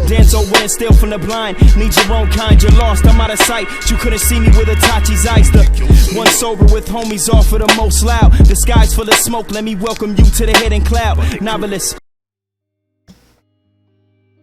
Dance or win, steal from the blind. Need your own kind, you're lost, I'm out of sight. You couldn't see me with Itachi's eyes. The one sober with homies all for the most loud. The sky's full of smoke, let me welcome you to the hidden cloud. Noveliss.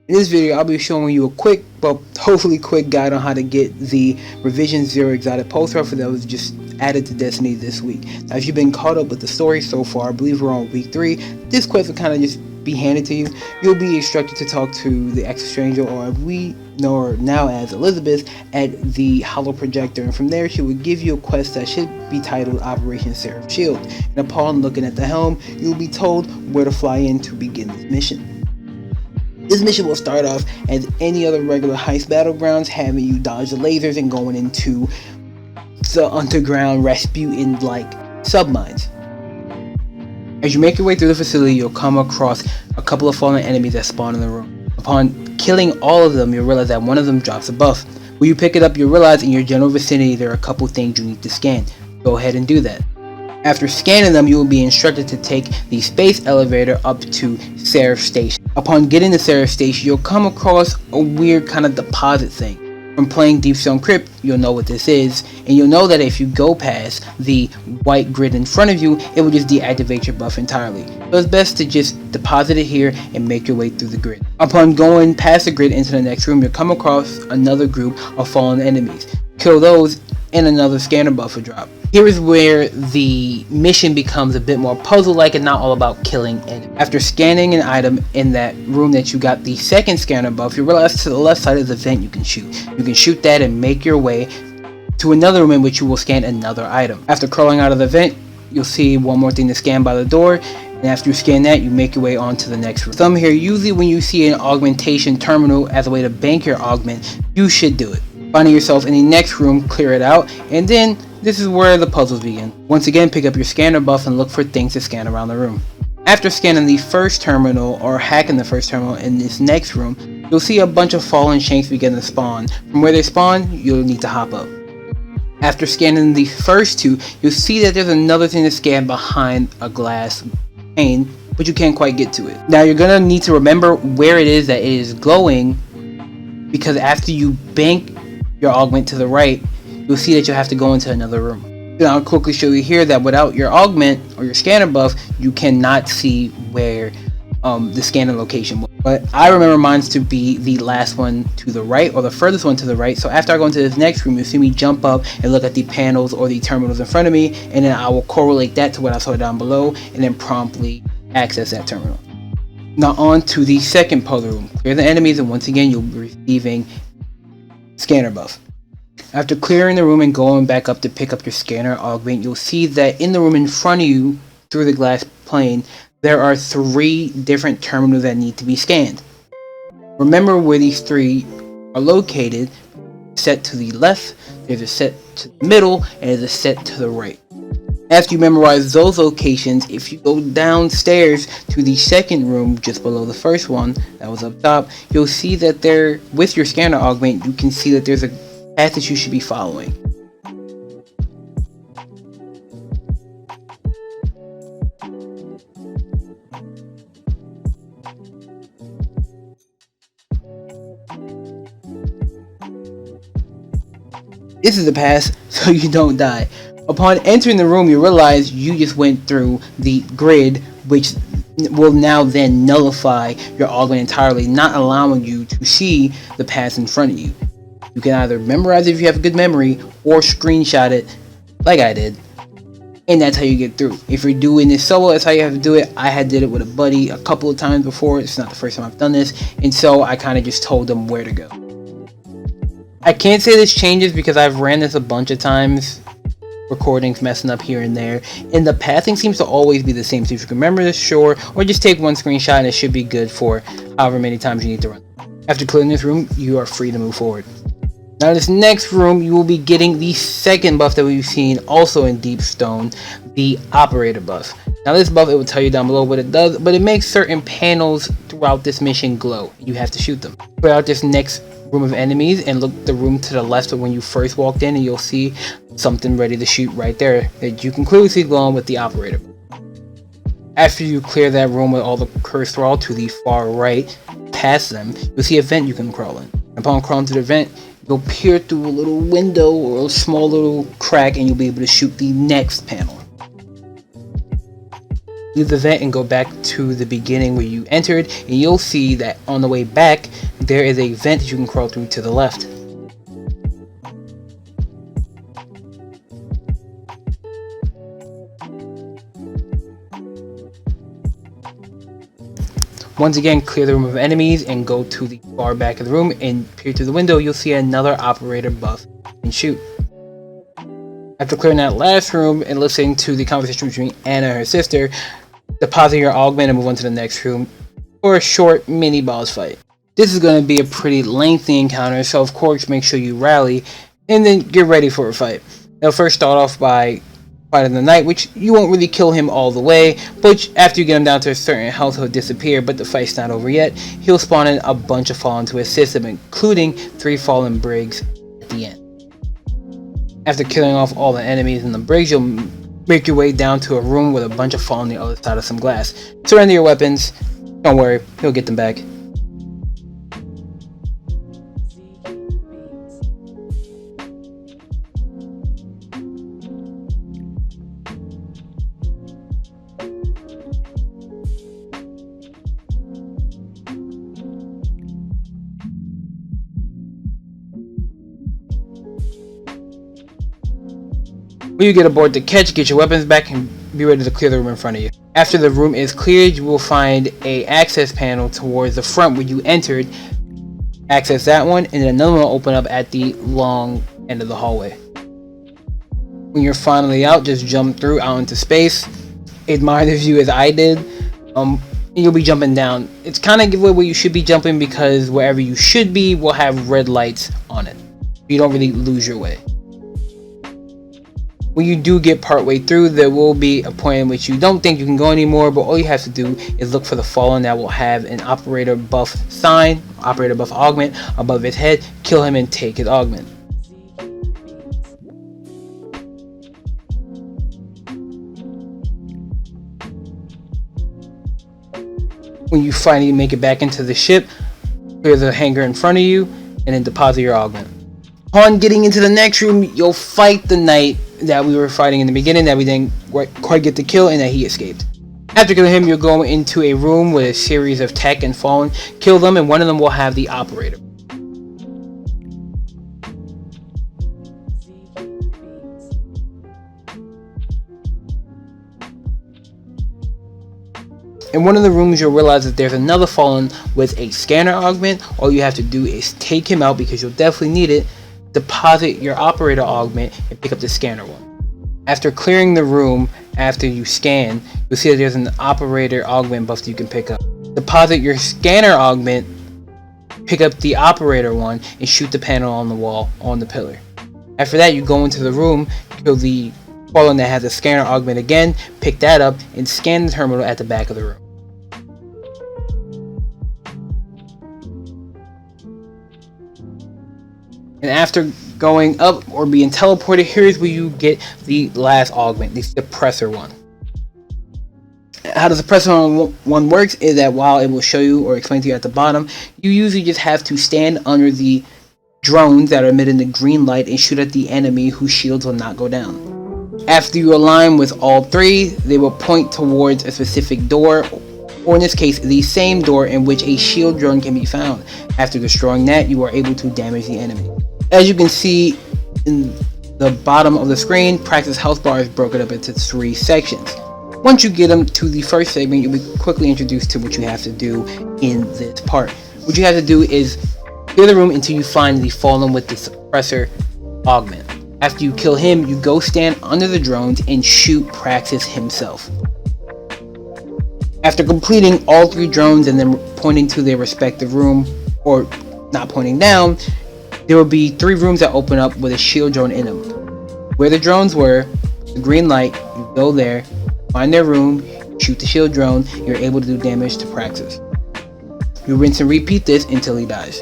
In this video, I'll be showing you a quick, but hopefully quick guide on how to get the Revision 0 exotic post offer that was just added to Destiny this week. Now, if you've been caught up with the story so far, I believe we're on week 3, this quest will kind of just be handed to you. You'll be instructed to talk to the ex-stranger, or we know her now as Elizabeth, at the Hollow Projector, and from there she will give you a quest that should be titled Operation Seraph Shield, and upon looking at the helm, you'll be told where to fly in to begin this mission. This mission will start off as any other regular heist battlegrounds, having you dodge the lasers and going into the underground Rasputin like submines. As you make your way through the facility, you'll come across a couple of fallen enemies that spawn in the room. Upon killing all of them, you'll realize that one of them drops a buff. When you pick it up, you'll realize in your general vicinity there are a couple things you need to scan. Go ahead and do that. After scanning them, you will be instructed to take the space elevator up to Seraph Station. Upon getting to Seraph Station, you'll come across a weird kind of deposit thing. From playing Deep Stone Crypt, you'll know what this is, and you'll know that if you go past the white grid in front of you, it will just deactivate your buff entirely. So it's best to just deposit it here and make your way through the grid. Upon going past the grid into the next room, you'll come across another group of fallen enemies. Kill those, and another scanner buff will drop. Here is where the mission becomes a bit more puzzle-like and not all about killing enemies. After scanning an item in that room that you got the second scanner buff, you realize to the left side of the vent you can shoot. You can shoot that and make your way to another room in which you will scan another item. After crawling out of the vent, you'll see one more thing to scan by the door, and after you scan that, you make your way on to the next room. Some here, usually when you see an augmentation terminal as a way to bank your augment, you should do it. Finding yourself in the next room, clear it out, and then this is where the puzzles begin. Once again, pick up your scanner buff and look for things to scan around the room. After scanning the first terminal, or hacking the first terminal in this next room, you'll see a bunch of fallen shanks begin to spawn. From where they spawn, you'll need to hop up. After scanning the first two, you'll see that there's another thing to scan behind a glass pane, but you can't quite get to it. Now you're gonna need to remember where it is that it is glowing, because after you bank your augment to the right, you'll see that you'll have to go into another room. And I'll quickly show you here that without your augment or your scanner buff, you cannot see where the scanner location was. But I remember mine to be the last one to the right, or the furthest one to the right. So after I go into this next room, you'll see me jump up and look at the panels or the terminals in front of me, and then I will correlate that to what I saw down below, and then promptly access that terminal. Now on to the second puzzle room. Clear the enemies, and once again you'll be receiving scanner buff. After clearing the room and going back up to pick up your scanner augment, you'll see that in the room in front of you, through the glass pane, there are 3 different terminals that need to be scanned. Remember where these 3 are located. Set to the left, there's a set to the middle, and there's a set to the right. After you memorize those locations, if you go downstairs to the second room just below the first one that was up top, you'll see that there, with your scanner augment, you can see that there's a path that you should be following. This is the path so you don't die. Upon entering the room, you realize you just went through the grid, which will now then nullify your augment entirely, not allowing you to see the paths in front of you. You can either memorize it if you have a good memory, or screenshot it like I did, and that's how you get through. If you're doing this solo, that's how you have to do it. I had did it with a buddy a couple of times before. It's not the first time I've done this, and so I kind of just told them where to go. I can't say this changes because I've ran this a bunch of times, recordings messing up here and there, and the pathing seems to always be the same. So if you can remember this, sure, or just take one screenshot and it should be good for however many times you need to run. After clearing this room, you are free to move forward. Now this next room, you will be getting the second buff that we've seen also in Deep Stone, the Operator buff. Now this buff, it will tell you down below what it does, but it makes certain panels throughout this mission glow. You have to shoot them. Put out this next room of enemies and look the room to the left of when you first walked in, and you'll see something ready to shoot right there that you can clearly see glowing with the Operator. After you clear that room with all the cursed thrall to the far right, past them, you'll see a vent you can crawl in. Upon crawling to the vent, you'll peer through a little window or a small little crack, and you'll be able to shoot the next panel. Leave the vent and go back to the beginning where you entered, and you'll see that on the way back, there is a vent that you can crawl through to the left. Once again, clear the room of enemies and go to the far back of the room and peer through the window. You'll see another operator buff and shoot. After clearing that last room and listening to the conversation between Anna and her sister, deposit your augment and move on to the next room for a short mini boss fight. This is going to be a pretty lengthy encounter, so of course make sure you rally and then get ready for a fight. They'll first start off by fighting the knight, which you won't really kill him all the way, but after you get him down to a certain health he'll disappear, but the fight's not over yet. He'll spawn in a bunch of fallen to assist him, including 3 fallen brigs at the end. After killing off all the enemies in the brigs, you'll make your way down to a room with a bunch of fallen on the other side of some glass. Surrender your weapons, don't worry, he'll get them back. When you get aboard the catch, get your weapons back and be ready to clear the room in front of you. After the room is cleared, you will find a access panel towards the front where you entered. Access that one, and then another one will open up at the long end of the hallway. When you're finally out, just jump through out into space. Admire the view as I did. And you'll be jumping down. It's kind of giveaway where you should be jumping because wherever you should be will have red lights on it. You don't really lose your way. When you do get partway through, there will be a point in which you don't think you can go anymore, but all you have to do is look for the fallen that will have an operator buff sign, operator buff augment above his head, kill him and take his augment. When you finally make it back into the ship, clear the hangar in front of you, and then deposit your augment. Upon getting into the next room, you'll fight the knight that we were fighting in the beginning that we didn't quite get to kill and that he escaped. After killing him, you'll go into a room with a series of tech and fallen, kill them, and one of them will have the operator. In one of the rooms, you'll realize that there's another fallen with a scanner augment. All you have to do is take him out because you'll definitely need it. Deposit your operator augment and pick up the scanner one. After clearing the room, after you scan, you'll see that there's an operator augment buff that you can pick up. Deposit your scanner augment, pick up the operator one, and shoot the panel on the wall on the pillar. After that, you go into the room, kill the fallen that has a scanner augment again, pick that up, and scan the terminal at the back of the room. And after going up or being teleported, here's where you get the last augment, the suppressor one. How the suppressor one works is that while it will show you or explain to you at the bottom, you usually just have to stand under the drones that are emitting the green light and shoot at the enemy whose shields will not go down. After you align with all 3, they will point towards a specific door, or in this case, the same door in which a shield drone can be found. After destroying that, you are able to damage the enemy. As you can see in the bottom of the screen, practice health bar is broken up into 3 sections. Once you get them to the first segment, you'll be quickly introduced to what you have to do in this part. What you have to do is clear the room until you find the fallen with the suppressor augment. After you kill him, you go stand under the drones and shoot Praxis himself. After completing all 3 drones and then pointing to their respective room, or not pointing down, there will be 3 rooms that open up with a shield drone in them. Where the drones were, the green light, you go there, find their room, shoot the shield drone, you're able to do damage to Praxis. You rinse and repeat this until he dies.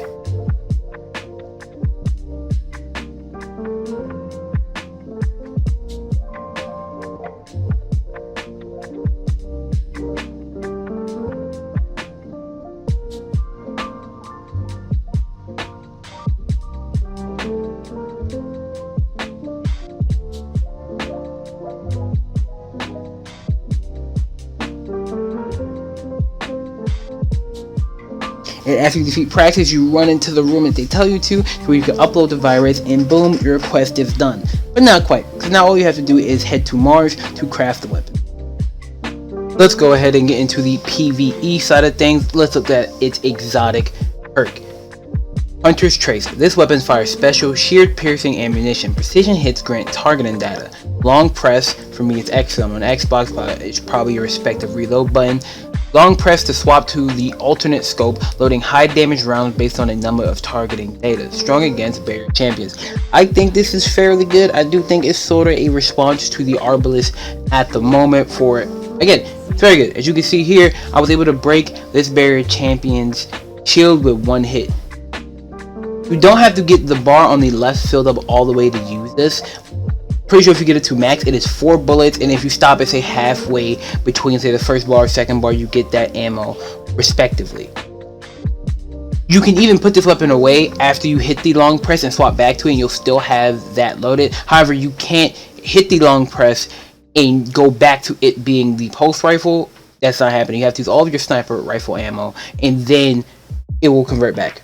And after you defeat Praxis, you run into the room that they tell you to, where you can upload the virus, and boom, your quest is done. But not quite, because now all you have to do is head to Mars to craft the weapon. Let's go ahead and get into the PvE side of things. Let's look at its exotic perk. Hunter's Tracer. This weapon fires special sheared piercing ammunition. Precision hits grant targeting data. Long press, for me it's X on Xbox, but it's probably your respective reload button. Long press to swap to the alternate scope, loading high damage rounds based on a number of targeting data. Strong against barrier champions. I think this is fairly good. I do think it's sort of a response to the Noveliss at the moment for, again, it's very good. As you can see here, I was able to break this barrier champion's shield with one hit. You don't have to get the bar on the left filled up all the way to use this. Pretty sure if you get it to max, it is 4 bullets, and if you stop it, say halfway between, say, the first bar or second bar, you get that ammo respectively. You can even put this weapon away after you hit the long press and swap back to it, and you'll still have that loaded. However, you can't hit the long press and go back to it being the pulse rifle. That's not happening. You have to use all of your sniper rifle ammo, and then it will convert back.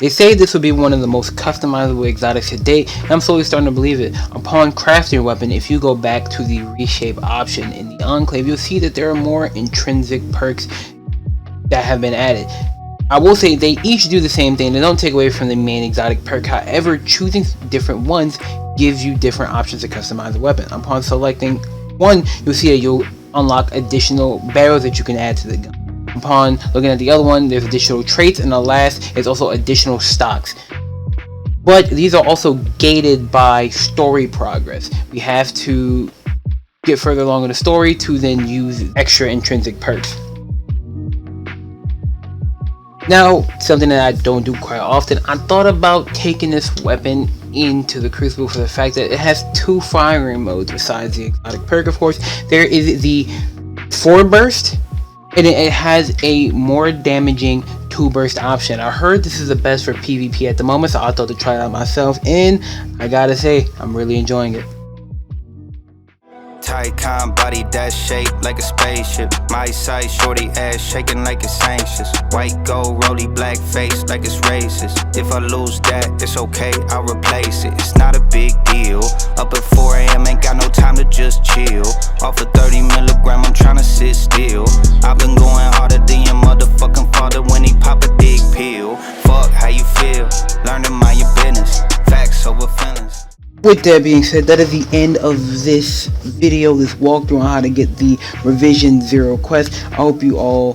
They say this will be one of the most customizable exotics to date, and I'm slowly starting to believe it. Upon crafting your weapon, if you go back to the reshape option in the Enclave, you'll see that there are more intrinsic perks that have been added. I will say they each do the same thing. They don't take away from the main exotic perk. However, choosing different ones gives you different options to customize the weapon. Upon selecting one, you'll see that you'll unlock additional barrels that you can add to the gun. Upon looking at the other one, there's additional traits, and the last is also additional stocks. But these are also gated by story progress. We have to get further along in the story to then use extra intrinsic perks. Now, something that I don't do quite often, I thought about taking this weapon into the Crucible for the fact that it has 2 firing modes besides the exotic perk, of course. There is the 4 burst, and it has a more damaging 2 burst option. I heard this is the best for PvP at the moment, so I thought to try it out myself, and I gotta say, I'm really enjoying it. Tight con body that's shaped like a spaceship. My size shorty ass shaking like it's anxious. White gold rolly black face like it's racist. If I lose that, it's okay, I'll replace it. It's not a big deal. Up at 4 AM, ain't got no time to just chill. Off of 30 milligram, I'm tryna sit still. I've been going harder than your motherfucking father when he pop a dick pill. Fuck how you feel, learn to mind your business. Facts over feelings. With that being said, that is the end of this video, this walkthrough on how to get the Revision 0 quest. I hope you all